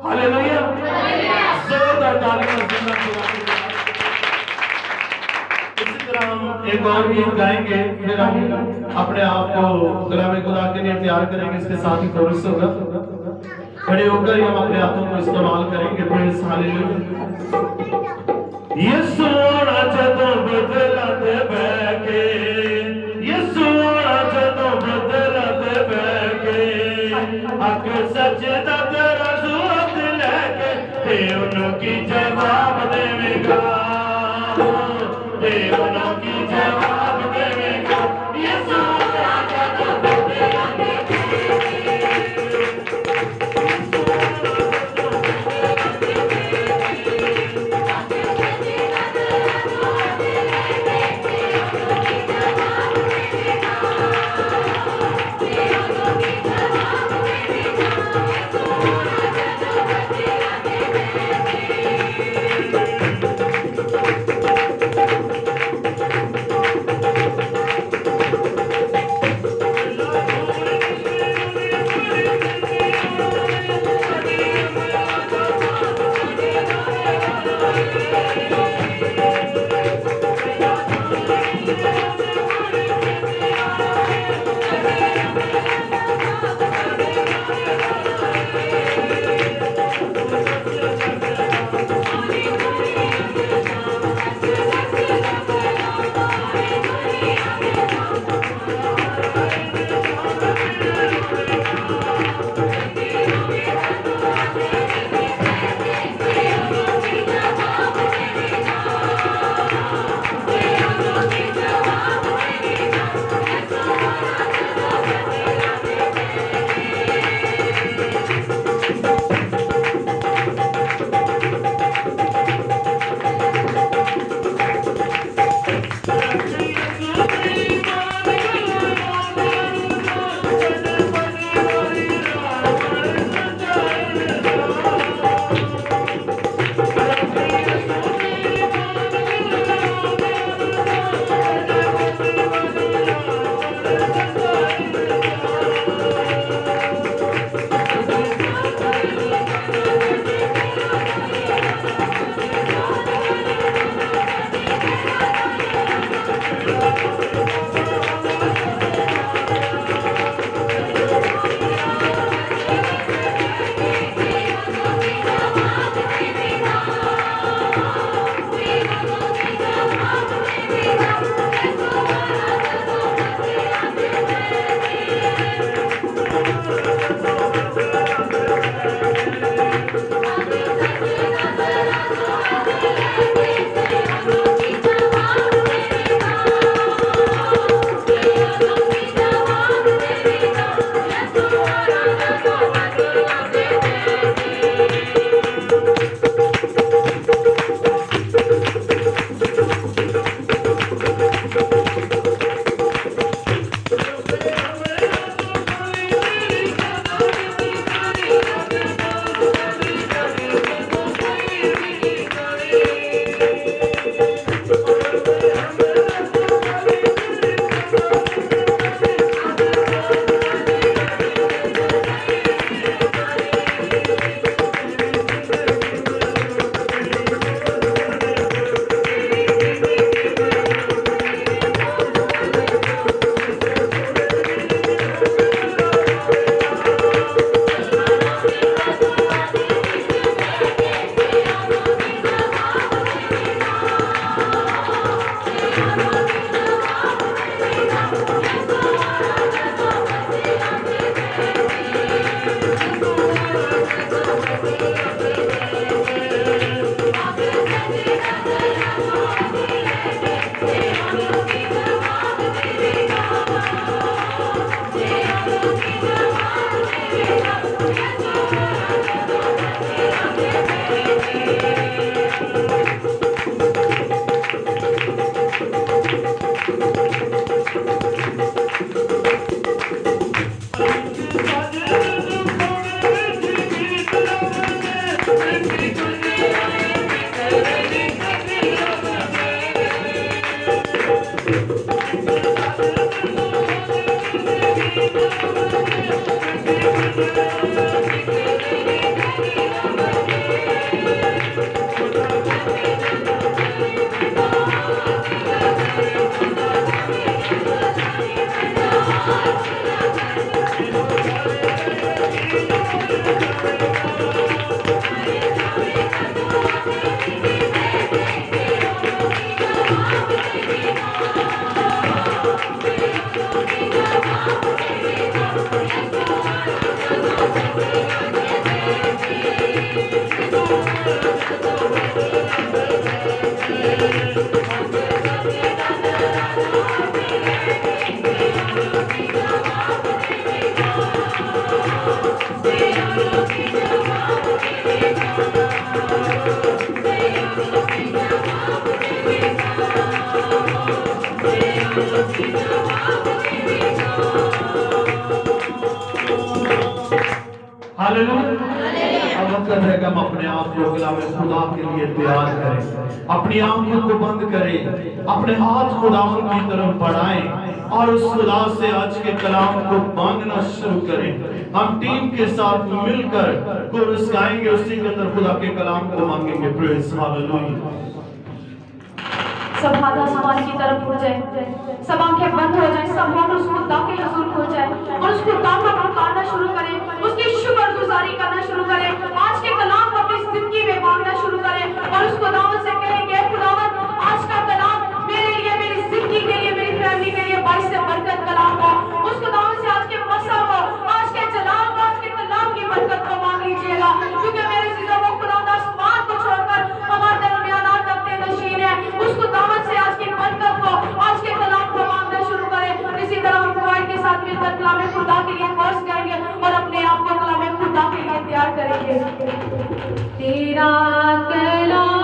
Hallelujah, जोरदार तालियां सुनना चाहिए। इसी तरह हम एक और गीत गाएंगे, फिर हम अपने आप को कलाम खुदा के लिए तैयार करेंगे। इसके साथ ही कोरस होगा, खड़े होकर ही हम अपने हाथों को इस्तेमाल करेंगे। Praise hallelujah. यीशु आना जदों बदला दे बैके, यीशु आना जदों बदला दे बैके, हक सच दा तेरा सूरत लेके, ते उनकी जवाब देवेगा, ते उनकी जवाब देवेगा। यीशु आना जदों बदला दे हालेलुया। अब वक्त है कि हम अपने आप को कलाम खुदा के लिए तैयार करें, अपनी आंखों को बंद करें, अपने हाथ खुदावन की तरफ बढ़ाएं और उस खुदा से आज के कलाम को मांगना शुरू करें। हम टीम के साथ मिलकर कोरस गाएंगे, उसी के अंदर खुदा के कलाम को मांगेंगे। Praise hallelujah. सब हाथ आसमान की तरफ हो जाए, सब आंखें बंद हो जाए, सब होंठ उस खुदा के हुजूर हो जाए और उस खुदा को पुकारना शुरू करें, उसकी शुक्रगुजारी करना शुरू करें, आज के कलाम को अपनी जिंदगी में मांगना शुरू करें और उस खुदावंद से कहेंगे, खुदावंद आज का कलाम मेरे लिए, मेरी जिंदगी के लिए, मेरी फैमिली के लिए बाइस से बरकत कलाम हो। उस खुदावंद से आज के मसा को, आज के जलाल को, आज के कलाम की बरकत को मांग लीजिएगा, क्योंकि मेरे चीजों को खुदावंद आसमान को छोड़कर हमारे दरमियान तख्ते नशीन है। उस खुदावंद से आज की बरकत को, आज के कलाम को मांगना शुरू करें। इसी तरह हम खुदा के साथ मिलकर कलाम खुदा के लिए वर्ष गाएंगे और अपने आप को कलाम खुदा के लिए तैयार करेंगे। तेरा कलाम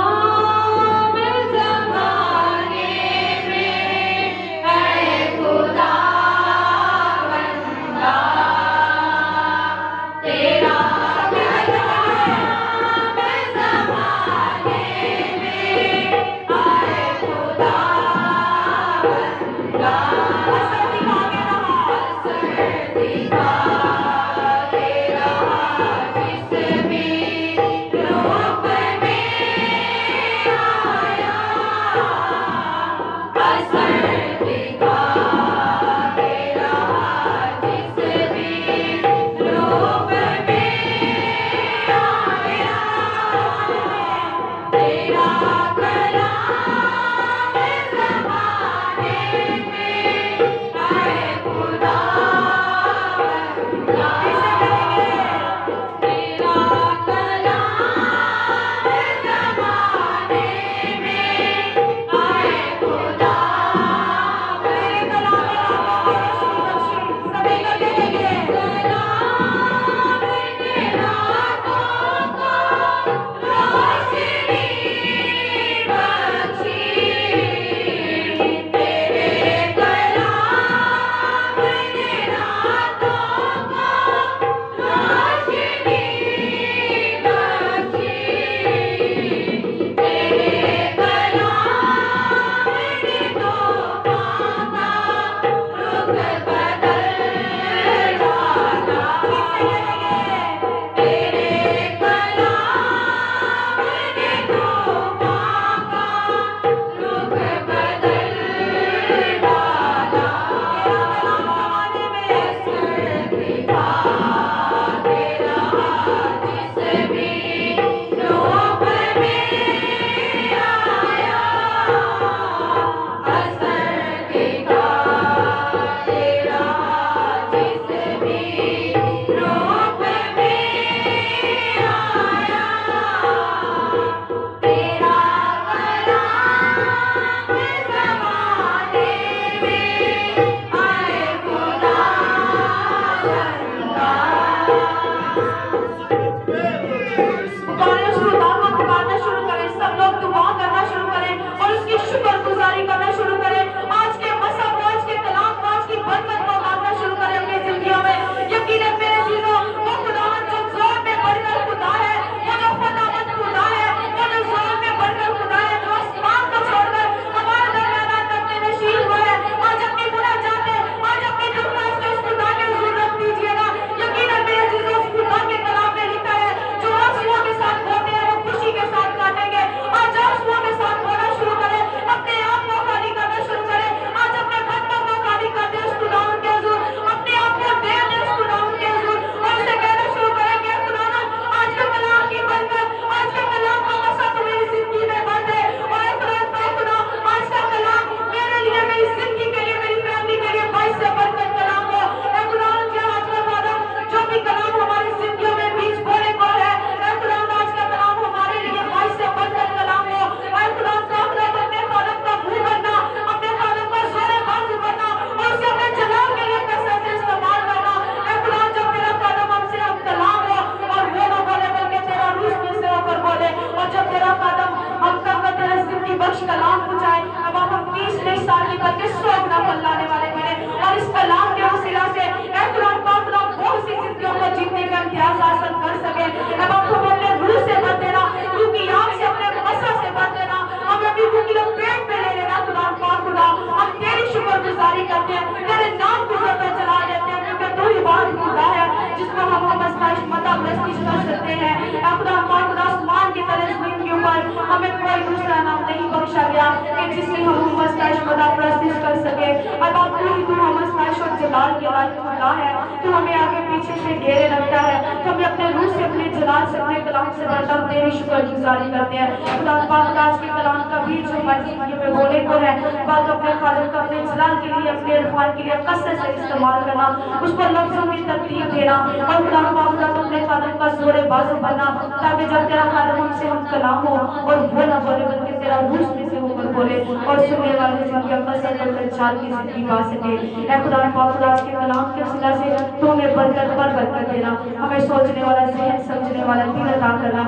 कोई दूसरा नाम नहीं बख्शा गया कि जिससे हम हुम्मस का खुदा प्रस्तुत कर सके। अब आप तू हुम्मस का और जलाल के लायक खुदा है, तू हमें आगे पीछे से घेरे रखता है, तो हमें अपने रूह से, अपने जलाल से, अपने कलाम से बढ़कर तेरी शुक्रगुजारी करते हैं। खुदा पाक आज के कलाम का भी जो मर्जी में बोले को है, बात अपने खालिद का अपने जलाल के लिए, अपने इरफान के लिए कसरत से इस्तेमाल करना, उसको लफ्जों में तरतीब देना, और खुदा पाक का अपने खालिद का जोरे बाजू बनना, ताकि जब तेरा खालिद हमसे हम कलाम हो और वो ना बोले बल्कि तेरा रूह में से होकर बोले और सुनने वाले जिनकी अक्ल से चार की जिंदगी पा सके। ऐ खुदा पाक आज के कलाम के वसीला से तू हमें बरकत पर बरकत देना, हमें सोचने वाला ज़हन, समझने वाला दिल अता करना,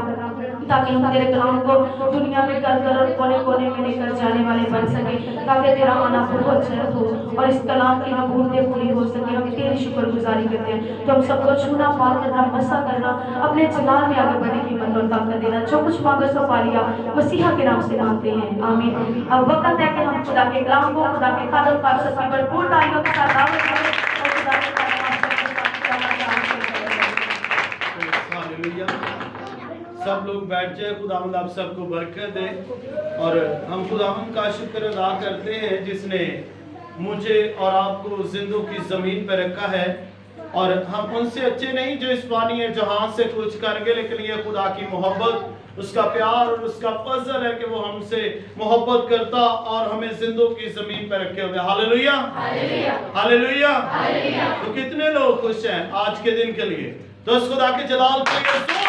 ताकि हम तेरे कलाम को दुनिया में कर कर कोने कोने में लेकर जाने वाले बन सके, ताकि तेरा आना बहुत जल्द हो और इस कलाम की नबूवतें पूरी हो सके। हम तेरी शुक्रगुजारी करते हैं, तो हम सबको छूना, पार करना, मसा करना, अपने जलाल में आगे बढ़ने की हिम्मत और ताकत देना। जो कुछ मांगो सो पा लिया, मसीहा के नाम से मांगते हैं, आमीन। अब वक्त है कि हम खुदा के कलाम को, खुदा के खादम का सबकी भरपूर तालियों के साथ दावत करें और खुदा के कलाम सब लोग बैठ जाए। खुदावंद आप सबको बरकत दे और हम खुदावंद का शुक्र अदा करते हैं जिसने मुझे और आपको जिंदों की जमीन पर रखा है। और हम उनसे अच्छे नहीं जो इस पानी जहां से कुछ करेंगे, लेकिन ये खुदा की मोहब्बत, उसका प्यार और उसका फजल है कि वो हमसे मोहब्बत करता और हमें जिंदों की जमीन पर रखे हुए। Hallelujah, hallelujah. तो कितने लोग खुश हैं आज के दिन के लिए? तो उस खुदा के जलाल के लिए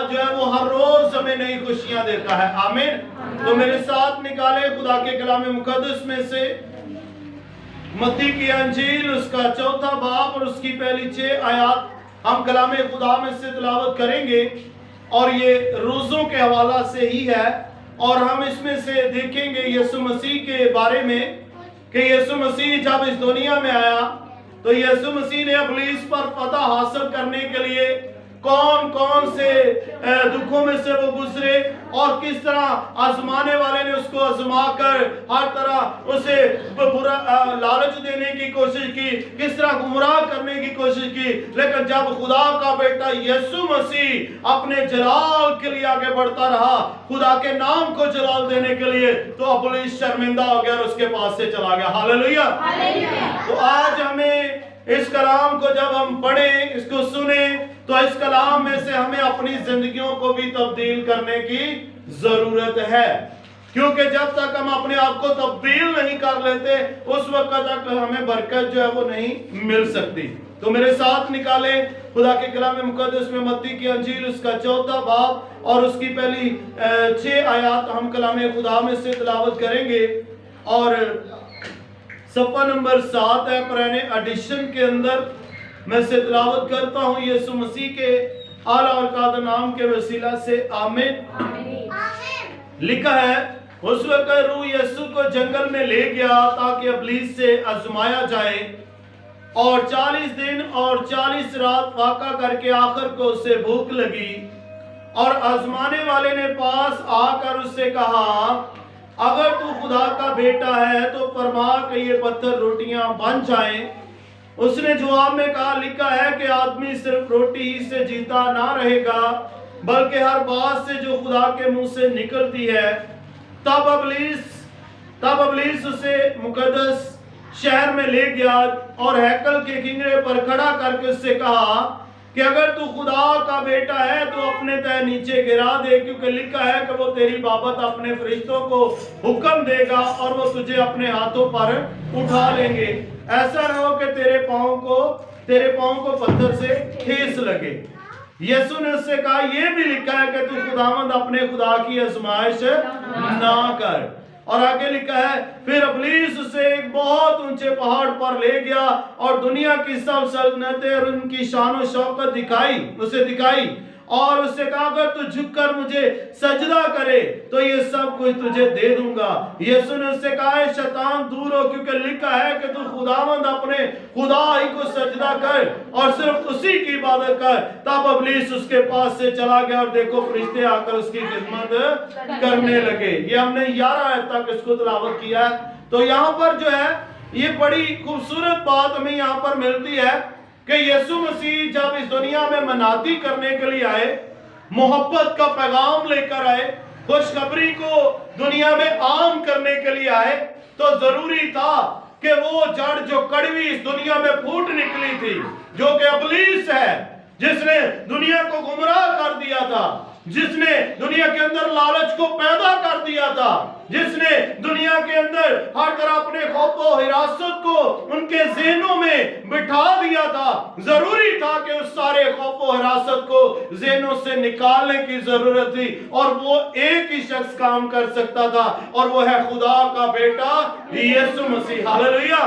जो है वो हर रोज हमें नई खुशियां देता है, आमीन। तो मेरे साथ निकाले खुदा के कलाम मुकद्दस में से मत्ती की अंजील, उसका 4 बाब और उसकी पहली 6 आयत हम कलाम खुदा में से तिलावत करेंगे। और ये रोज़ों के हवाला से ही है और हम इसमें से देखेंगे यीशु मसीह के बारे में कि यीशु मसीह जब इस दुनिया में आया तो यीशु मसीह ने इब्लीस पर फतह हासिल करने के लिए कौन कौन से दुखों में से वो गुजरे और किस तरह आजमाने वाले ने उसको आजमा कर हर तरह उसे बुरा लालच देने की कोशिश की, किस तरह गुमराह करने की कोशिश की। लेकिन जब खुदा का बेटा यीशु मसीह अपने जलाल के लिए आगे बढ़ता रहा, खुदा के नाम को जलाल देने के लिए, तो इब्लीस शर्मिंदा हो गया और उसके पास से चला गया। हालेलुया। तो आज हमें इस कलाम को जब हम पढ़ें, इसको सुने, तो इस कलाम में से हमें अपनी जिंदगियों को भी तब्दील करने की जरूरत है, क्योंकि जब तक हम अपने आप को तब्दील नहीं कर लेते उस वक्त तक हमें बरकत जो है वो नहीं मिल सकती। तो मेरे साथ निकाले खुदा के कलाम मुकद्दस में मत्ती की अंजील, उसका 4 बाब और उसकी पहली 6 आयत हम कलाम खुदा में से तिलावत करेंगे। और सफ़ा नंबर 7 है पुराने एडिशन के अंदर। मैं से तिलावत करता हूँ यीशु मसीह के आला और कादर नाम के वसीला से, आमीन। लिखा है, उस वक्त रूह यीशु को जंगल में ले गया ताकि इब्लीस से आजमाया जाए, और 40 दिन और 40 रात वाक़ा करके आखिर को उसे भूख लगी। और आजमाने वाले ने पास आकर उससे कहा, अगर तू खुदा का बेटा है तो फरमा कि ये पत्थर रोटियां बन जाएं। उसने जवाब में कहा, लिखा है कि आदमी सिर्फ रोटी ही से जीता ना रहेगा बल्कि हर बात से जो खुदा के मुंह से निकलती है। तब इब्लीस उसे मुकद्दस शहर में ले गया और हैकल के किनारे पर खड़ा करके उससे कहा कि अगर तू खुदा का बेटा है तो अपने तय नीचे गिरा दे, क्योंकि लिखा है कि वो तेरी बाबत अपने फरिश्तों को हुक्म देगा और वो तुझे अपने हाथों पर उठा लेंगे। ऐसा ना हो कि तेरे पांव को पत्थर से ठेस लगे। यीशु ने उससे कहा, यह भी लिखा है कि तू खुदावंद अपने खुदा की आजमाइश ना कर। और आगे लिखा है, फिर इब्लीस उसे एक बहुत ऊंचे पहाड़ पर ले गया और दुनिया की सब सल्तनतें और उनकी शान और शौकत उसे दिखाई और उससे कहा, अगर तू झुककर मुझे सजदा करे तो ये सब कुछ तुझे दे दूंगा। यीशु ने उससे कहा, शैतान दूर हो, क्योंकि लिखा है कि तू खुदावंद अपने खुदा ही को सजदा कर और सिर्फ उसी की इबादत कर। तब इब्लीस उसके पास से चला गया और देखो फरिश्ते आकर उसकी खिदमत करने लगे। ये हमने 11 आयत तक इसको तिलावत किया है। तो यहाँ पर जो है ये बड़ी खूबसूरत बात हमें यहाँ पर मिलती है کہ یسوع مسیح جب اس دنیا میں منادی کرنے کے لیے آئے، محبت کا پیغام لے کر آئے، خوشخبری کو دنیا میں عام کرنے کے لیے آئے، تو ضروری تھا کہ وہ جڑ جو کڑوی اس دنیا میں پھوٹ نکلی تھی، جو کہ ابلیس ہے، جس نے دنیا کو گمراہ کر دیا تھا، جس نے دنیا کے اندر لالچ کو پیدا کر دیا تھا، جس نے دنیا کے اندر ہر طرح اپنے خوف و حراست کو ان کے ذہنوں میں بٹھا دیا تھا، ضروری تھا کہ اس سارے خوف و حراست کو ذہنوں سے نکالنے کی ضرورت تھی، اور وہ ایک ہی شخص کام کر سکتا تھا، اور وہ ہے خدا کا بیٹا یسوع مسیح۔ ہاللویہ!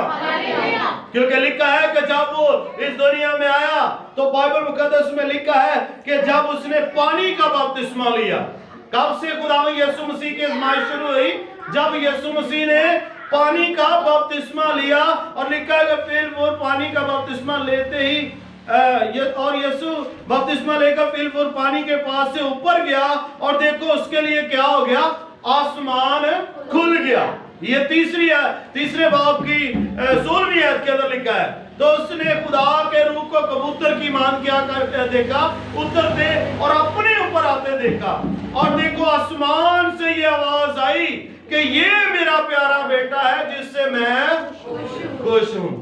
کیونکہ لکھا ہے کہ جب وہ اس دنیا میں آیا تو بائبل مقدس میں لکھا ہے کہ جب اس نے پانی کا بپتسمہ لیا۔ کب سے خداوند یسوع مسیح کی آزمائش شروع ہوئی؟ جب یسوع مسیح نے پانی کا بپتسمہ لیا، اور لکھا ہے کہ پھر وہ پانی کا بپتسمہ لیتے ہی اور یسوع بپتسمہ لے کر پھر پانی کے پاس سے اوپر گیا، اور دیکھو اس کے لیے کیا ہو گیا؟ آسمان کھل گیا۔ یہ تیسرے باب کی 16ویں آیت کے اندر لکھا ہے۔ تو اس نے خدا کے روح کو کبوتر کی مان کیا کر دیکھا، اترتے اور اپنے اوپر آتے دیکھا، اور دیکھو آسمان سے یہ آواز آئی کہ یہ میرا پیارا بیٹا ہے جس سے میں خوش ہوں۔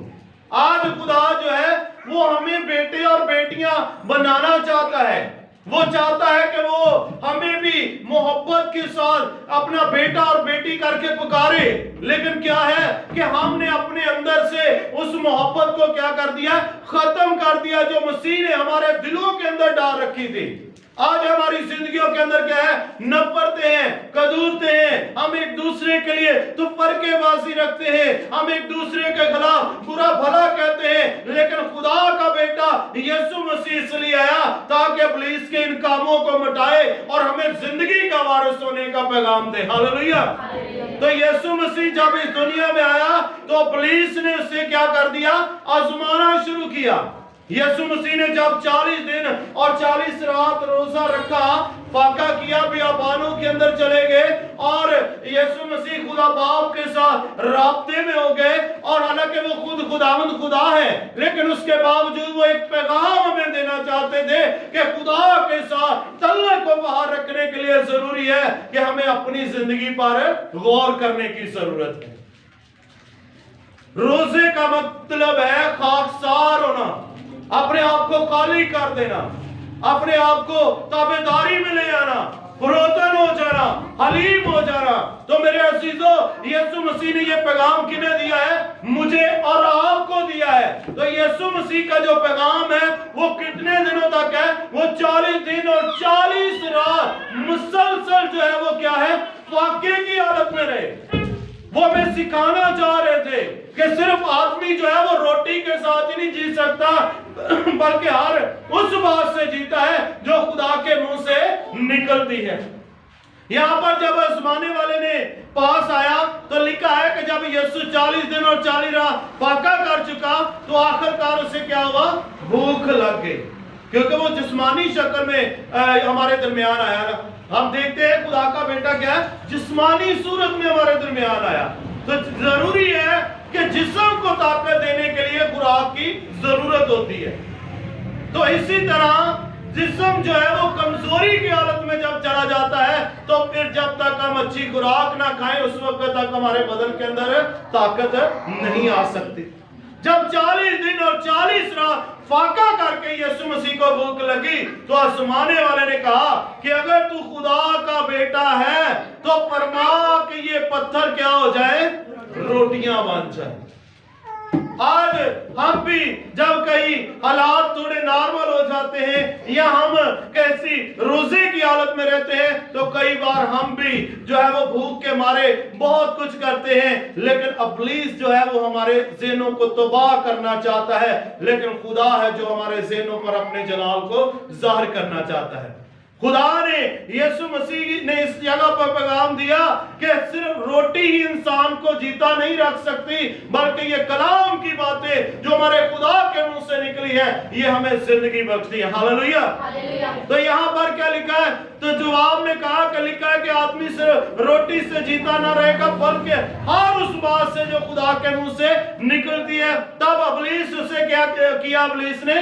آج خدا جو ہے وہ ہمیں بیٹے اور بیٹیاں بنانا چاہتا ہے۔ وہ چاہتا ہے کہ وہ ہمیں بھی محبت کے ساتھ اپنا بیٹا اور بیٹی کر کے پکارے، لیکن کیا ہے کہ ہم نے اپنے اندر سے اس محبت کو کیا کر دیا؟ ختم کر دیا، جو مسیح نے ہمارے دلوں کے اندر ڈال رکھی تھی۔ آج ہماری زندگیوں کے اندر کیا ہے؟ نفرتیں ہیں، کدورتیں ہیں، ہم ایک دوسرے کے لیے تو فرقے بازی رکھتے ہیں، ہم ایک دوسرے کے خلاف برا بھلا کہتے ہیں، لیکن خدا کا بیٹا یسوع مسیح اس لیے آیا تاکہ ابلیس کے ان کاموں کو مٹائے اور ہمیں زندگی کا وارث ہونے کا پیغام دے۔ ہاللویہ! تو یسوع مسیح جب اس دنیا میں آیا تو ابلیس نے اسے کیا کر دیا؟ آزمانا شروع کیا۔ یسوع مسیح نے جب 40 دن اور 40 رات روزہ رکھا، فاقہ کیا، بیابانوں کے اندر چلے گئے، اور یسوع مسیح خدا باپ کے ساتھ رابطے میں ہو گئے، اور حالانکہ وہ خود خداوند خدا ہے، لیکن اس کے باوجود وہ ایک پیغام ہمیں دینا چاہتے تھے کہ خدا کے ساتھ تعلق کو باہر رکھنے کے لیے ضروری ہے کہ ہمیں اپنی زندگی پر غور کرنے کی ضرورت ہے۔ روزے کا مطلب ہے خاکسار ہونا، اپنے آپ کو خالی کر دینا، اپنے آپ کو تابعداری میں لے آنا، پروتن ہو جانا، حلیم ہو جانا۔ تو میرے عزیزو، یسوع مسیح نے یہ پیغام کنہیں دیا ہے؟ مجھے اور آپ کو دیا ہے۔ تو یسوع مسیح کا جو پیغام ہے وہ کتنے دنوں تک ہے؟ وہ 40 دن اور 40 رات مسلسل جو ہے وہ کیا ہے؟ فاقے کی حالت میں رہے۔ وہ ہمیں سکھانا چاہ رہے تھے کہ صرف آدمی جو ہے وہ روٹی کے ساتھ ہی نہیں جی سکتا، بلکہ ہر اس بات سے جیتا ہے جو خدا کے منہ سے نکلتی ہے۔ یہاں پر جب آزمانے والے نے پاس آیا تو لکھا ہے کہ جب یسوع 40 دن اور 40 رات فاقہ کر چکا تو آخر کار اسے کیا ہوا؟ بھوک لگ گئی، کیونکہ وہ جسمانی شکل میں ہمارے درمیان آیا نا۔ ہم دیکھتے ہیں خدا کا بیٹا کیا ہے؟ جسمانی صورت میں ہمارے درمیان آیا۔ تو ضروری ہے کہ جسم کو طاقت دینے کے لیے خوراک کی ضرورت ہوتی ہے۔ تو اسی طرح جسم جو ہے وہ کمزوری کی حالت میں جب چلا جاتا ہے تو پھر جب تک ہم اچھی خوراک نہ کھائیں اس وقت تک ہمارے بدن کے اندر طاقت نہیں آ سکتی۔ جب 40 دن اور 40 رات فاقہ کر کے یسوع مسیح کو بھوک لگی تو آسمانے والے نے کہا کہ اگر تو خدا کا بیٹا ہے تو فرما کہ یہ پتھر کیا ہو جائے؟ روٹیاں بن جائیں۔ آج ہم بھی جب کئی حالات تھوڑے نارمل ہو جاتے ہیں یا ہم کیسی روزے کی حالت میں رہتے ہیں تو کئی بار ہم بھی جو ہے وہ بھوک کے مارے بہت کچھ کرتے ہیں، لیکن ابلیس جو ہے وہ ہمارے ذہنوں کو تباہ کرنا چاہتا ہے، لیکن خدا ہے جو ہمارے ذہنوں پر اپنے جلال کو ظاہر کرنا چاہتا ہے۔ खुदा ने यीशु मसीह ने इस जगह पर पैगाम दिया कि सिर्फ रोटी ही इंसान को जीता नहीं रख सकती, बल्कि ये कलाम की बातें जो हमारे खुदा के मुंह से निकली है ये हमें जिंदगी बख्शती है। हालेलुया। तो यहाँ पर क्या लिखा है? तो जवाब में कहा कि लिखा है कि आदमी सिर्फ रोटी से जीता ना रहेगा, बल्कि हर उस बात से जो खुदा के मुंह से निकलती है। तब इब्लीस उसे क्या किया? इब्लीस ने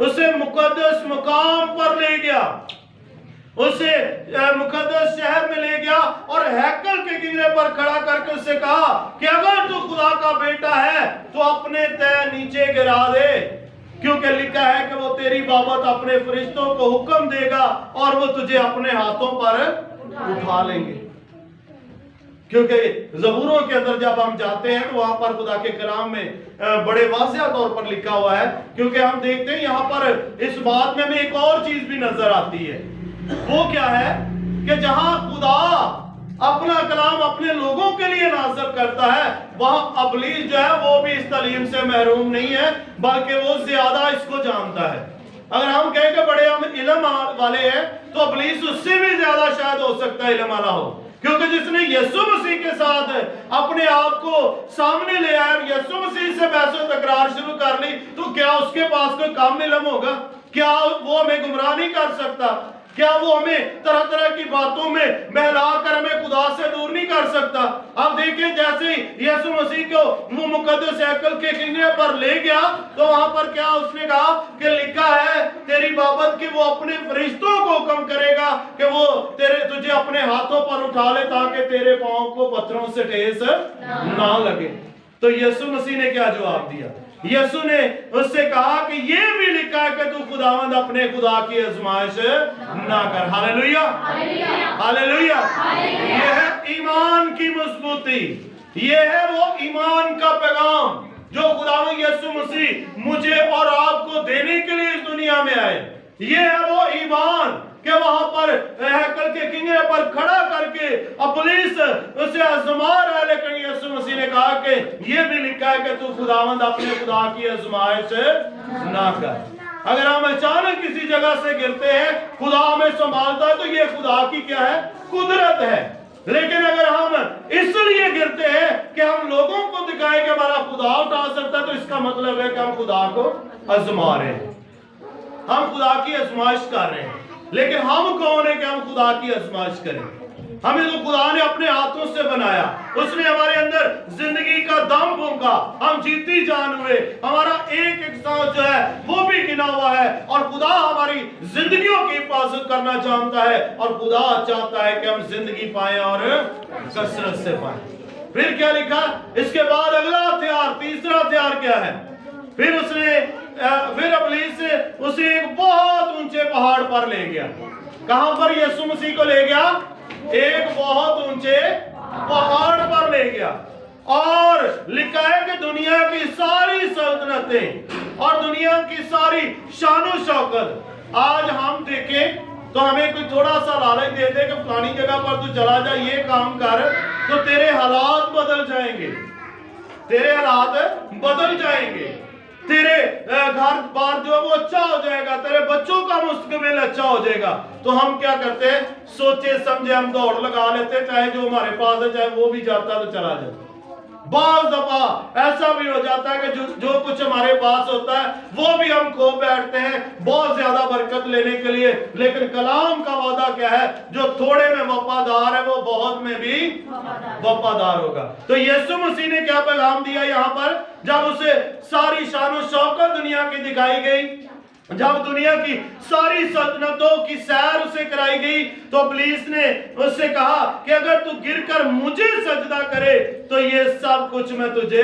उसे मुकद्दस मुकाम पर ले गया, उसे मुकद्दस शहर में ले गया और हैकल के किनारे पर खड़ा करके उससे कहा कि अगर तू खुदा का बेटा है तो अपने पैर नीचे गिरा दे, क्योंकि लिखा है कि वो तेरी बाबत अपने फरिश्तों को हुक्म देगा और वो तुझे अपने हाथों पर उठा लेंगे। क्योंकि ज़बूरों के अंदर जब हम जाते हैं तो वहां पर खुदा के कलाम में बड़े वाज़ेह तौर पर लिखा हुआ है, क्योंकि हम देखते हैं यहाँ पर इस बात में हमें एक और चीज भी नजर आती है। वो क्या है कि जहां खुदा अपना कलाम अपने लोगों के लिए नाज़िल करता है, वहां इब्लीस जो है वो भी इस तालीम से महरूम नहीं है, बल्कि वो ज्यादा इसको जानता है। अगर हम कहें कि बड़े हम इल्म वाले हैं तो इब्लीस उससे भी ज्यादा शायद हो सकता है इल्म वाला हो, क्योंकि जिसने यीशु मसीह के साथ अपने आप को सामने ले आया, यीशु मसीह से बहस तकरार शुरू कर ली, तो क्या उसके पास कोई कम इल्म होगा? क्या वो हमें गुमराह नहीं कर सकता? क्या वो हमें तरह तरह की बातों में बहला कर हमें खुदा से दूर नहीं कर सकता? अब देखिए, जैसे ही यीशु मसीह को वो मुकद्दस हैकल के किनारे पर ले गया तो वहां पर क्या उसने कहा कि लिखा है तेरी बाबत कि वो अपने फरिश्तों को हुक्म करेगा कि वो तुझे अपने हाथों पर उठा ले ताकि तेरे पांव को पत्थरों से ठेस ना लगे। तो यीशु मसीह ने क्या जवाब दिया? यीशु ने उससे कहा कि ये भी लिखा है कि तू खुदावंद अपने खुदा की आजमाइश ना कर। Hallelujah, hallelujah. ये है ईमान की मजबूती, ये है वो ईमान का पैगाम जो खुदावंद यीशु मसीह मुझे और आपको देने के लिए इस दुनिया में आए। ये है वो ईमान कि वहां पर हैकल के किनारे पर खड़ा करके इब्लीस उसे आजमा रहा है, लेकिन यीशु मसीह ने कहा कि ये भी लिखा है कि तू खुदावंद अपने खुदा की आजमाइश ना कर। अगर हम अचानक किसी जगह से गिरते हैं, खुदा हमें संभालता है, तो ये खुदा की क्या है? कुदरत है। लेकिन अगर हम इसलिए गिरते हैं कि हम लोगों को दिखाएं कि हमारा खुदा उठा सकता है, तो इसका मतलब है कि हम खुदा को आजमा रहे हैं, हम खुदा की आजमाइश कर रहे हैं। लेकिन हम कौन है कि हम खुदा की आजमाइश करें? हमें तो खुदा ने अपने हाथों से बनाया, उसने हमारे अंदर जिंदगी का दम फूंका, हम जीती जान हुए, हमारा एक एक सांस जो है वो भी गिना हुआ है, और खुदा हमारी जिंदगियों की हिफाजत करना चाहता है, और खुदा चाहता है कि हम जिंदगी पाए और कसरत से पाए। फिर क्या लिखा? इसके बाद अगला हथियार, तीसरा हथियार क्या है? फिर इब्लीस उसे एक बहुत ऊंचे पहाड़ पर ले गया। कहां पर यीशु मसीह को ले गया? एक बहुत ऊंचे पहाड़ पर ले गया, और लिखा है कि दुनिया की सारी सल्तनतें और दुनिया की सारी शानो शौकत आज हम देखें तो हमें कोई थोड़ा सा लालच दे दे कि फलानी जगह पर तू चला जा, ये काम कर, तो तेरे हालात बदल जाएंगे, तेरे हालात बदल जाएंगे, तेरे घर बार जो है वो अच्छा हो जाएगा, तेरे बच्चों का मुस्तकबिल अच्छा हो जाएगा। तो हम क्या करते हैं? सोचे समझे हम दौड़ लगा लेते, चाहे जो हमारे पास है चाहे वो भी जाता तो चला जाता। बाज़ दफा ऐसा भी हो जाता है कि जो कुछ हमारे पास होता है वो भी हम खो बैठते हैं बहुत ज्यादा बरकत लेने के लिए। लेकिन कलाम का वादा क्या है? जो थोड़े में वफादार है वो बहुत में भी वफादार होगा। तो यीशु मसीह ने क्या पैगाम दिया यहाँ पर? जब उसे सारी शान और शौकत दुनिया की दिखाई गई, जब दुनिया की सारी सल्तनतों की सैर उसे कराई गई, तो इब्लीस ने उससे कहा कि अगर तू गिरकर मुझे सजदा करे तो ये सब कुछ मैं तुझे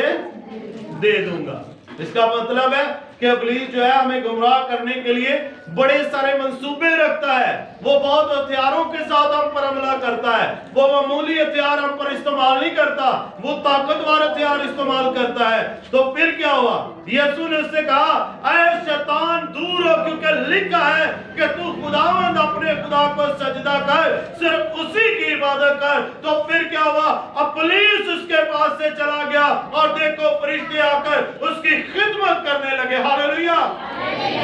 दे दूंगा। इसका मतलब है कि इब्लीस जो है हमें गुमराह करने के लिए बड़े सारे मंसूबे रखता है, वो बहुत हथियारों के साथ हम पर हमला करता है, वो मामूली हथियार हम पर इस्तेमाल नहीं करता, वो ताकतवर हथियार इस्तेमाल करता है। तो फिर क्या हुआ? यीशु ने उससे कहा, ऐ शैतान दूर हो, क्योंकि लिखा है कि तू खुदावंद अपने खुदा को सजदा कर, सिर्फ उसी की इबादत कर। तो फिर क्या हुआ? इब्लीस उसके पास से चला गया और देखो फरिश्ते आकर उसकी खिदमत करने लगे। Hallelujah,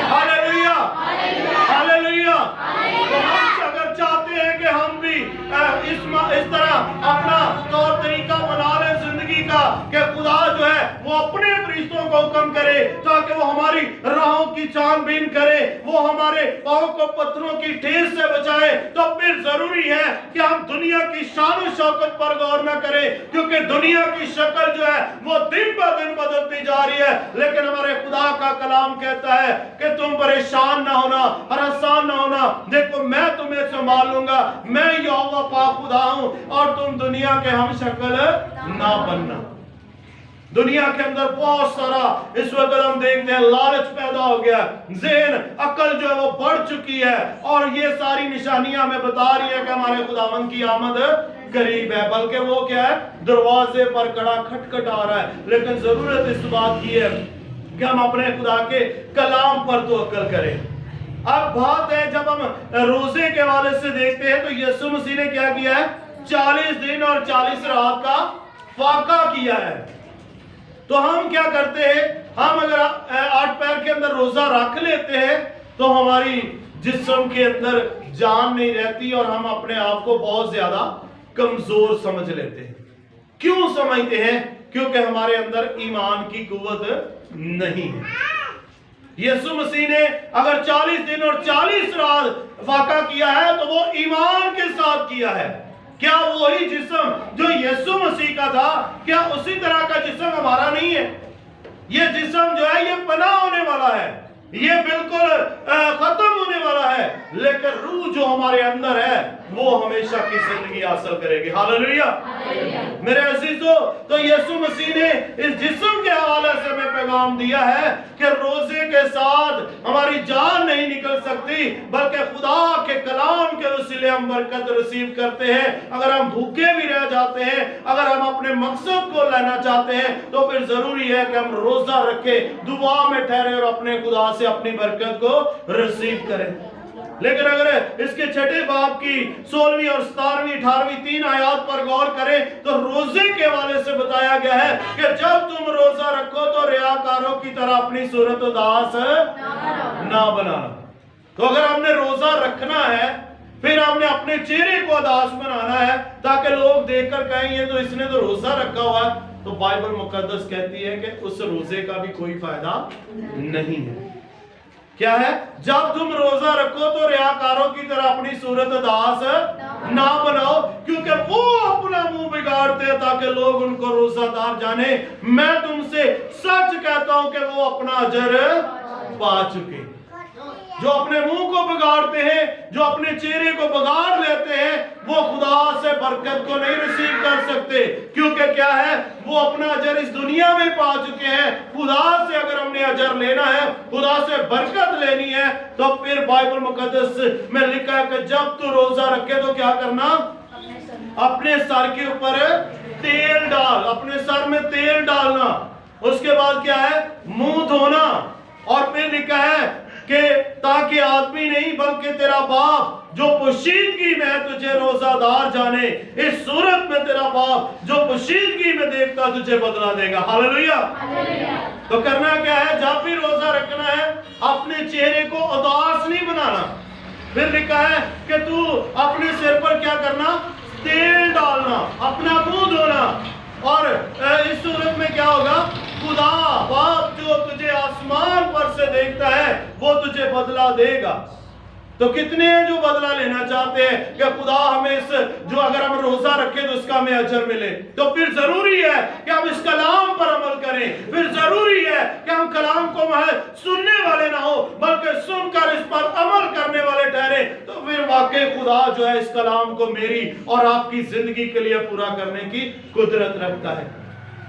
hallelujah, hallelujah. तो हम वो अपने फरिश्तों को हुक्म करे ताकि वो हमारी राहों की छानबीन करे, वो हमारे पाँव को पत्थरों की ठेस से बचाए, तो फिर जरूरी है कि हम दुनिया की शान शौकत पर गौर न करें, क्योंकि दुनिया की शक्ल जो है वो दिन ब दिन बदलती जा रही है। लेकिन हमारे खुदा का कलाम कहता है कि तुम परेशान ना होना, हरासान ना होना, देखो मैं तुम्हें संभाल लूंगा, मैं यहोवा पाक खुदा हूं, और तुम दुनिया के हम शक्ल ना बनना। दुनिया के अंदर बहुत सारा इस वक्त हम देखते हैं लालच पैदा हो गया, ज़हन अकल जो है वो बढ़ चुकी है, और ये सारी निशानियां हमें बता रही है कि हमारे खुदावंद की आमद करीब है, बल्कि वो क्या है, दरवाजे पर कड़ा खटखटा रहा है। लेकिन जरूरत इस बात की है कि हम अपने खुदा के कलाम पर तवक्कुल करें। अब बात है, जब हम रोजे के हवाले से देखते हैं तो यीशु मसीह ने क्या किया है, 40 दिन और 40 रात का फाका किया है। तो हम क्या करते हैं, हम अगर 8 पैर के अंदर रोजा रख लेते हैं तो हमारी जिस्म के अंदर जान नहीं रहती, और हम अपने आप को बहुत ज्यादा कमजोर समझ लेते हैं। क्यों समझते हैं? क्योंकि हमारे अंदर ईमान की कुव्वत नहीं है। यीशु मसीह ने अगर 40 दिन और 40 रात फाका किया है तो वो ईमान के साथ किया है। क्या वही जिस्म जो यीशु मसीह का था, क्या उसी तरह का जिस्म हमारा नहीं है? ये जिस्म जो है ये फना होने वाला है, ये बिल्कुल खत्म होने वाला है, लेकिन रूह जो हमारे अंदर है वो हमेशा की जिंदगी हासिल करेगी। हालेलुया मेरे अजीजों, तो यीशु मसीह ने इस जिस्म के हवाले से हमें पैगाम दिया है कि रोजे के साथ हमारी जान नहीं निकल सकती, बल्कि खुदा के कलाम के वसीले हम बरकत रिसीव करते हैं। अगर हम भूखे भी रह जाते हैं, अगर हम अपने मकसद को लेना चाहते हैं, तो फिर जरूरी है कि हम रोजा रखें, दुआ में ठहरे और अपने खुदा से अपनी बरकत को रिसीव करें। लेकिन अगर इसके छठे बाब की 16वीं और 17वीं 18वीं 3 आयत पर गौर करें तो रोजे के हवाले से बताया गया है कि जब तुम रोजा रखो तो रियाकारों की तरह अपनी सूरत उदास ना बनाना। तो अगर हमने रोजा रखना है, फिर हमने अपने चेहरे को उदास बनाना है ताकि लोग देखकर कहें ये तो इसने तो रोजा रखा हुआ है, तो बाइबल मुकद्दस कहती है कि उस रोजे का भी कोई फायदा नहीं है। क्या है? जब तुम रोजा रखो तो रियाकारों की तरह अपनी सूरत उदास ना बनाओ, क्योंकि वो अपना मुंह बिगाड़ते हैं ताकि लोग उनको रोजादार जाने। मैं तुमसे सच कहता हूं कि वो अपना अजर पा चुके। जो अपने मुंह को बिगाड़ते हैं, जो अपने चेहरे को बिगाड़ लेते हैं, वो खुदा से बरकत को नहीं रिसीव कर सकते, क्योंकि क्या है, वो अपना अजर इस दुनिया में पा चुके हैं। खुदा से अगर हमने अजर लेना है, खुदा से बरकत लेनी है, तो फिर बाइबल मुकद्दस में लिखा है कि जब तू रोजा रखे तो क्या करना, अपने सर के ऊपर तेल डाल, अपने सर में तेल डालना। उसके बाद क्या है, मुंह धोना, और फिर लिखा है कि ताकि आदमी नहीं बल्कि तेरा बाप जो पोशीदगी में तुझे रोजादार जाने, इस सूरत में तेरा बाप जो पोशीदगी में देखता तुझे बदला देगा। हालेलुया। तो करना क्या है, जब भी रोजा रखना है अपने चेहरे को उदास नहीं बनाना। फिर लिखा है कि तू अपने सिर पर क्या करना, तेल डालना, अपना मुंह धोना, और इस सूरत में क्या होगा, खुदा बाप जो तुझे आसमान पर से देखता है वो तुझे बदला देगा। तो कितने हैं जो बदला लेना चाहते हैं कि खुदा हमें इस, जो अगर हम रोजा रखें तो उसका हमें अजर मिले। तो फिर जरूरी है कि हम इस कलाम पर अमल करें। फिर जरूरी है कि हम कलाम को महज सुनने वाले ना हो बल्कि सुनकर इस पर अमल करने वाले ठहरे। तो फिर वाकई खुदा जो है इस कलाम को मेरी और आपकी जिंदगी के लिए पूरा करने की कुदरत रखता है।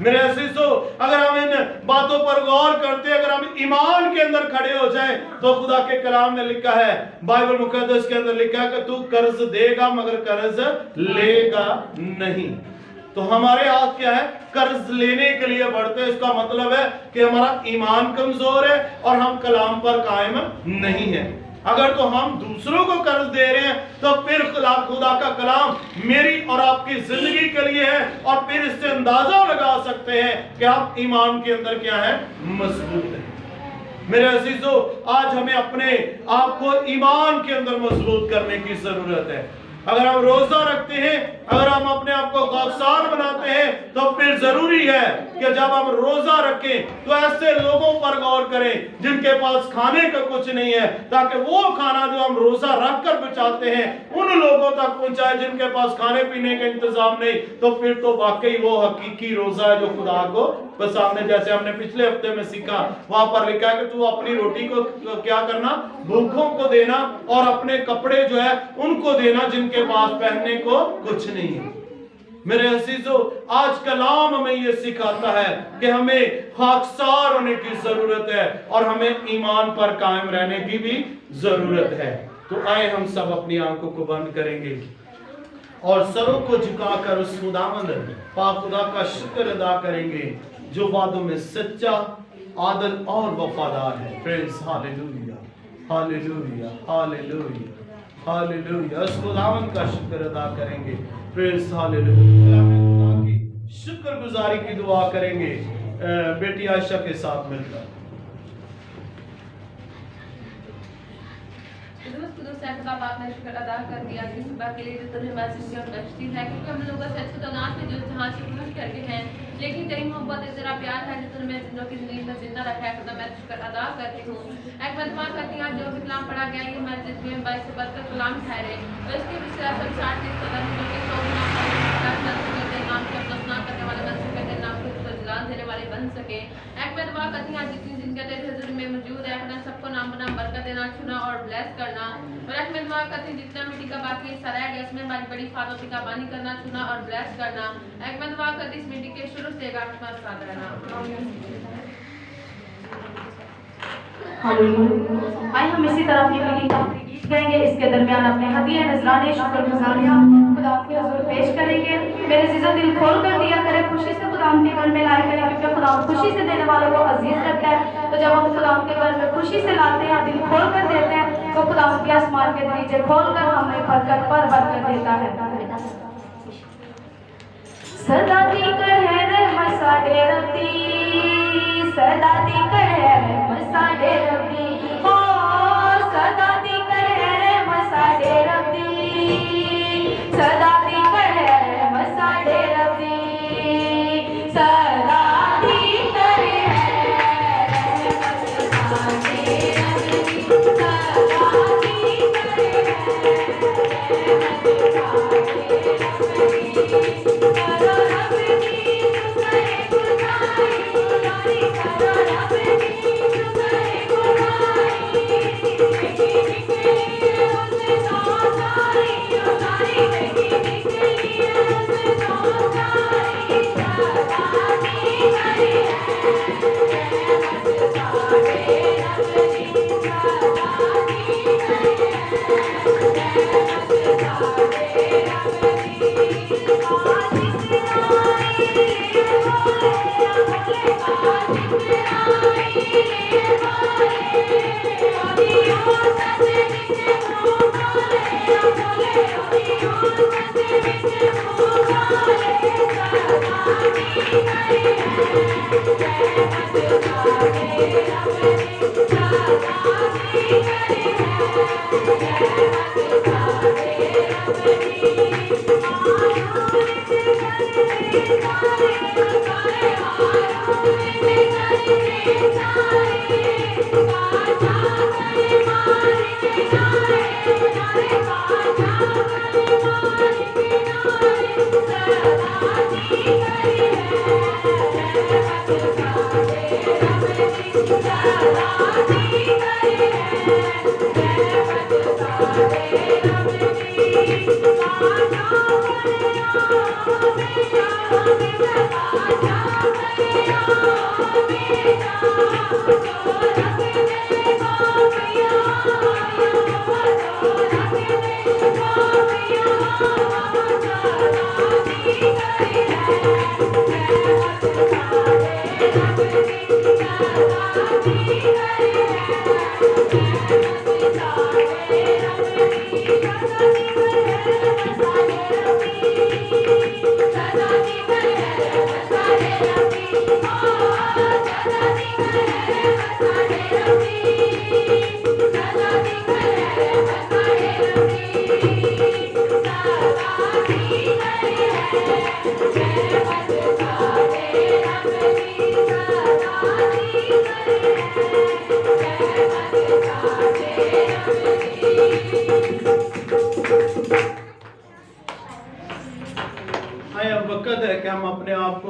मेरे अजीजों, अगर हम इन बातों पर गौर करते, अगर हम ईमान के अंदर खड़े हो जाएं, तो खुदा के कलाम में लिखा है, बाइबल मुकद्दस के अंदर लिखा है कि तू कर्ज देगा मगर कर्ज लेगा नहीं। तो हमारे हाथ क्या है, कर्ज लेने के लिए बढ़ते हैं। इसका मतलब है कि हमारा ईमान कमजोर है और हम कलाम पर कायम नहीं है। अगर तो हम दूसरों को कर्ज दे रहे हैं तो फिर खुदा का कलाम मेरी और आपकी जिंदगी के लिए है, और फिर इससे अंदाजा लगा सकते हैं कि आप ईमान के अंदर क्या है, मजबूत है। मेरे अजीजों, आज हमें अपने आप को ईमान के अंदर मजबूत करने की जरूरत है। अगर हम रोजा रखते हैं, अगर हम अपने आप को खाकसार बनाते हैं, तो फिर जरूरी है कि जब हम रोजा रखें तो ऐसे लोगों पर गौर करें जिनके पास खाने का कुछ नहीं है, ताकि वो खाना जो हम रोजा रख कर बचाते हैं उन लोगों तक पहुंचाए जिनके पास खाने पीने का इंतजाम नहीं। तो फिर तो वाकई वो हकीकी रोजा है जो खुदा को पसंद है। जैसे हमने पिछले हफ्ते में सीखा, वहां पर लिखा है कि तू अपनी रोटी को क्या करना, भूखों को देना, और अपने कपड़े जो है उनको देना जिनके पास पहनने को कुछ नहीं है। मेरे अजीजों, आज कलाम हमें ये सिखाता है कि हमें खाकसार होने की जरूरत है और हमें ईमान पर कायम रहने की भी जरूरत है। तो आए हम सब अपनी आंखों को बंद करेंगे और सरों को झुकाकर उस खुदावंद पाक खुदा का शुक्र अदा करेंगे जो वादों में सच्चा, आदल और वफादार है। Praise hallelujah, hallelujah, hallelujah, hallelujah. उस खुदावंद का शुक्र अदा करेंगे। Praise hallelujah. खुदा की शुक्रगुजारी की दुआ करेंगे बेटी आयशा के साथ मिलकर। खुदा पाक ने शुक्र अदा कर दिया कि सुबह के लिए जो तुम्हें मैसेज की और बख्शी है, क्योंकि हम लोगों से अच्छे तौनात में जो जहाँ से खुश करके हैं, लेकिन तेरी मोहब्बत तेरा प्यार है जो तुम्हें जिंदों की जिंदगी में जिंदा रखा है। खुदा मैं शुक्र अदा करती हूँ। एक मरतबा करती हूँ जो भी कलाम पढ़ा गया ये मैसेज में बाईस से बढ़कर कलाम ठहरे और इसके पिछले 60 नाम के अपना करने वाले बन सके, तेरे नाम को जलाल देने वाले बन सके। एक मैं दुआ करती हूँ जितनी जिंदगी तेरे हुजूर में मौजूद है, खुदा सबको नाम बना बरकत देना, छूना और ब्लेस करना। और एक मैं दुआ करती हूँ जितना मिट्टी का बाकी हिस्सा रह गया इसमें बड़ी बड़ी फादों का बानी करना, छूना और ब्लेस करना। एक मैं दुआ करती इस मिट्टी के शुरू से आपके साथ रहना। हालेलुया। आइए हम इसी तरह अपनी मिली का गीत गाएंगे। इसके दरमियान अपने हदिया नजराने शुक्रगुजारियां खुदा के हुजूर पेश करेंगे। मेरे अजीजों, दिल खोल कर दिया करें, खुशी से खुदा के घर में लाया करें, क्योंकि खुदा खुशी से देने वालों को अजीज रखता है। तो जब हम खुदा के घर में खुशी से लाते हैं, दिल खोल कर देते हैं, तो खुदा के आसमान के दरीचे खोल कर हमें बरकत पर बरकत देता है। सदा दी कहर मसाडे रब्बी, सदा दी कहर मसाडे रब्बी, हो सदा दी कहर मसाडे रब्बी, सदा दी कहर मसाडे रब्बी, सदा दी कहर मसाडे रब्बी, सदा दी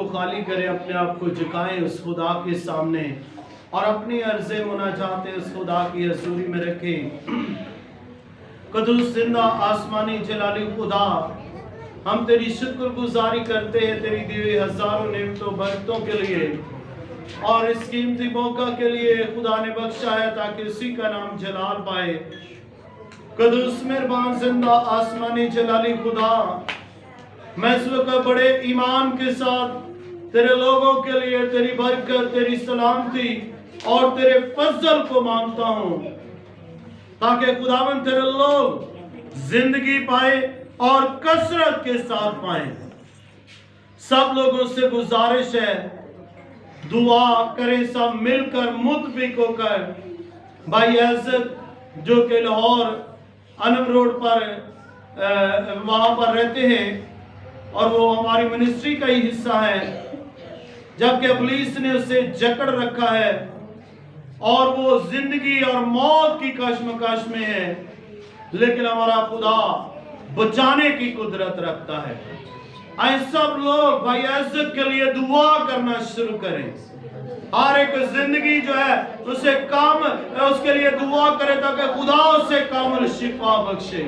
کو خالی کریں، اپنے آپ کو جھکائیں اس خدا کے سامنے اور اپنی عرض مناجات اس خدا کی حضوری میں رکھیں۔ قدوس زندہ آسمانی جلالی خدا، ہم تیری شکر گزاری کرتے ہیں تیری دی ہوئی ہزاروں نعمتوں برکتوں کے لیے، اور اس قیمتی موقع کے لیے خدا نے بخشا ہے تاکہ اسی کا نام جلال پائے۔ قدوس مہربان زندہ آسمانی جلالی خدا، میں اس وقت بڑے ایمان کے ساتھ تیرے لوگوں کے لیے تیری برکت، تیری سلامتی اور تیرے فضل کو مانگتا ہوں، تاکہ خداوند تیرے لوگ زندگی پائے اور کثرت کے ساتھ پائیں۔ سب لوگوں سے گزارش ہے، دعا کریں سب مل کر متفق ہو کر۔ بھائی عزت جو کہ لاہور انم روڈ پر وہاں پر رہتے ہیں اور وہ ہماری منسٹری کا ہی حصہ ہے، جبکہ ابلیس نے اسے جکڑ رکھا ہے اور وہ زندگی اور موت کی کشمکش میں ہے، لیکن ہمارا خدا بچانے کی قدرت رکھتا ہے۔ آئے سب لوگ بھائی عزت کے لیے دعا کرنا شروع کریں۔ ہر ایک زندگی جو ہے اسے اس کے لیے دعا کرے تاکہ خدا اسے کامل شفا بخشے،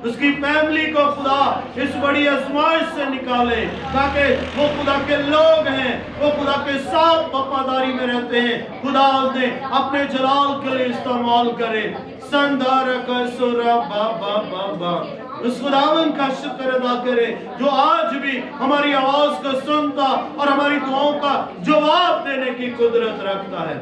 اس کی فیملی کو خدا اس بڑی آزمائش سے نکالے، تاکہ وہ خدا کے لوگ ہیں، وہ خدا کے ساتھ وفاداری میں رہتے ہیں، خدا انہیں اپنے جلال کے لیے استعمال کرے۔ سندھارک سورا بابا بابا، اس خداوند کا شکر ادا کرے جو آج بھی ہماری آواز کو سنتا اور ہماری دعاؤں کا جواب دینے کی قدرت رکھتا ہے۔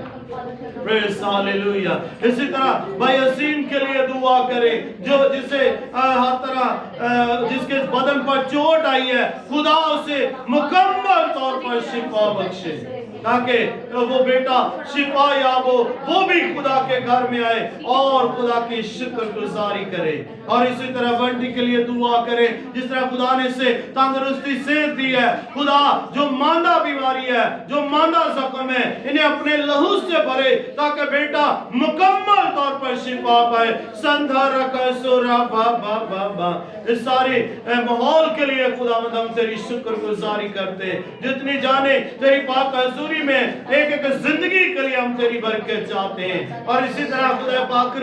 پریز ہاللویہ۔ اسی طرح بھائی عظیم کے لیے دعا کرے جو جسے ہر طرح جس کے بدن پر چوٹ آئی ہے، خدا اسے مکمل طور پر شفا بخشے، تاکہ وہ بیٹا شفا یاب ہو، وہ بھی خدا کے گھر میں آئے اور خدا کی شکر گزاری کرے۔ اور اسی طرح بنٹی کے لیے دعا کرے، جس طرح خدا نے اسے تندرستی صحت دی ہے، خدا جو ماندہ بیماری ہے، جو ماندہ زخم ہے، انہیں اپنے لہو سے بھرے تاکہ بیٹا مکمل طور پر شفا پائے۔ سندھارک سورا بابا بابا، اس سارے ماحول کے لیے خدا ہم تیری شکر گزاری کرتے، جتنی جانے تیری پاک حضوری میں ایک ایک زندگی کے لیے ہم تیری برکت چاہتے ہیں۔ اور اسی طرح خدا پاک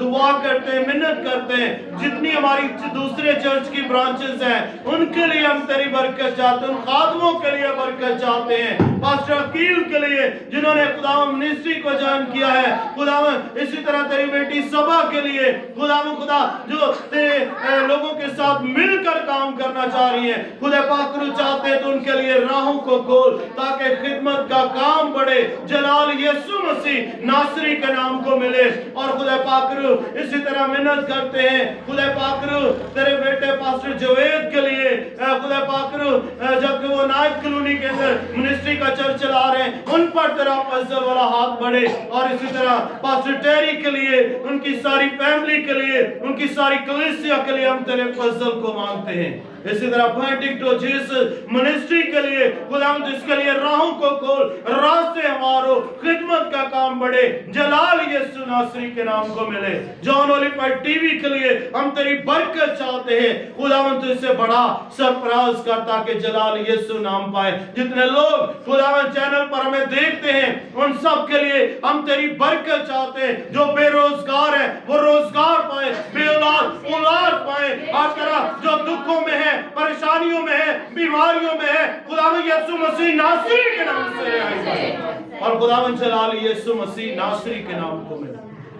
دعا کرتے ہیں، منت کرتے ہیں، جتنی ہماری دوسرے چرچ کی برانچز ہیں ان کے لیے ہم تیری برکت چاہتے ہیں، ان خادموں کے لیے برکت چاہتے ہیں، پاسٹر عقیل کے لیے جنہوں نے خداوند منسٹری کو جوائن کیا ہے، خداوند اسی طرح تیری بیٹی سبا کے لیے خداوند خدا جو تیرے لوگوں کے ساتھ مل کر کام کرنا چاہ رہی ہیں، خدا پاک رو چاہتے ہیں تو ان کے لیے راہوں کو کھول تاکہ خدمت کا کام بڑھے، جلال یسوع مسیح ناصری کے نام کو ملے۔ اور خدا پاک رو اسی طرح منت کرتے ہیں خدا پاک رو تیرے بیٹے پاسٹر جوید کے لیے، خدا پاک رو جبکہ وہ نائب کلونی کے اندر منسٹری کا چرچ چلا رہے ہیں، ان پر تیرا فضل والا ہاتھ بڑھے۔ اور اسی طرح پاسٹر ٹیری کے لیے، ان کی ساری فیملی کے لیے، ان کی ساری کلیسیا کے لیے ہم تیرے فضل کو مانگتے ہیں۔ اسی طرح بینڈکٹو جیس منسٹری کے لیے خداوند اس کے لیے راہوں کو کھول، راستے ہمارو، خدمت کا کام بڑھے، جلال یسوع ناصری کے نام کو ملے۔ جان اولی پر ٹی وی کے لیے ہم تیری برکت چاہتے ہیں، خداوند تو اس سے بڑا سرفراز کر تاکہ جلال یسوع نام پائے۔ جتنے لوگ خداوند چینل پر ہمیں دیکھتے ہیں ان سب کے لیے ہم تیری برکت چاہتے ہیں، جو بے روزگار ہے وہ روزگار پائے، بے اولاد اولاد پائے، ہر طرح جو دکھوں میں ہے، پریشانیوں میں ہے، بیماریوں میں ہے، خداوند یسوع مسیح ناصری کے نام سے رہائی پائے، اور خداوند جلال یسوع مسیح ناصری کے نام کو ملے۔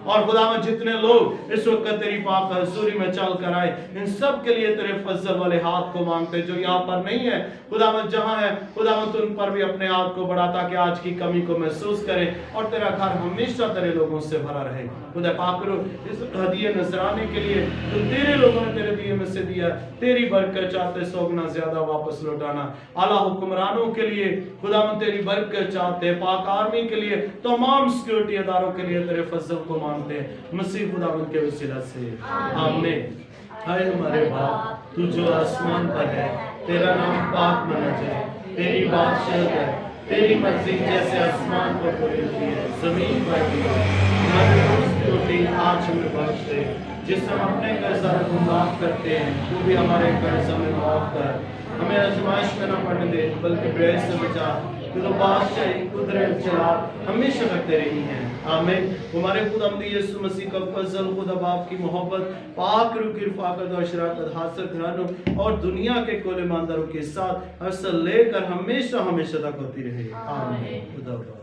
اور خداوند جتنے لوگ اس وقت تیری پاک حضوری میں چل کر آئے ان سب کے لیے تیرے فضل والے ہاتھ کو مانگتے، جو یہاں پر نہیں ہے خداوند جہاں ہے خداوند ان پر بھی اپنے ہاتھ کو بڑھا تاکہ آج کی کمی کو محسوس کرے اور تیرا گھر ہمیشہ تیرے لوگوں سے بھرا رہے۔ خدا پاک رو اس ہدیہ نذرانے کے لیے جو تیرے لوگوں نے تیرے دیے میں سے دیا، تیری برکت چاہتے، 100 گنا زیادہ واپس لوٹانا۔ اعلیٰ حکمرانوں کے لیے خداوند تیری برکت چاہتے، پاک آرمی کے لیے، تمام سیکورٹی اداروں کے لیے تیرے فضل کو مانگتے ہیں، مسیح خداوند کے وسیلہ سے آمین۔ اے ہمارے باپ تو جو آسمان پر ہے، تیرا نام پاک مانا جائے، تیری بادشاہت ہے، تیری مرضی جیسے آسمان پر پوری ہوتی ہے زمین پر بھی۔ रोटी आज हमें बख्श दे, जिससे हम अपने कर्जदारों को माफ करते हैं, तू भी हमारे कर्ज हमें माफ कर, हमें आजमाइश में न पड़ने दे, बल्कि बुराई से बचा, तू तो बादशाही कुदरत चला हमेशा रखते रही हैं। आमीन। हमारे खुदा यीशु मसीह का फजल, खुदा बाप की मोहब्बत, पाक रूह की रफ़ाक़त और शराफ़त हासिल घरानों और दुनिया के कुल ईमानदारों के साथ असल लेकर हमेशा हमेशा तक होती रहे। आमीन। खुदा बाप।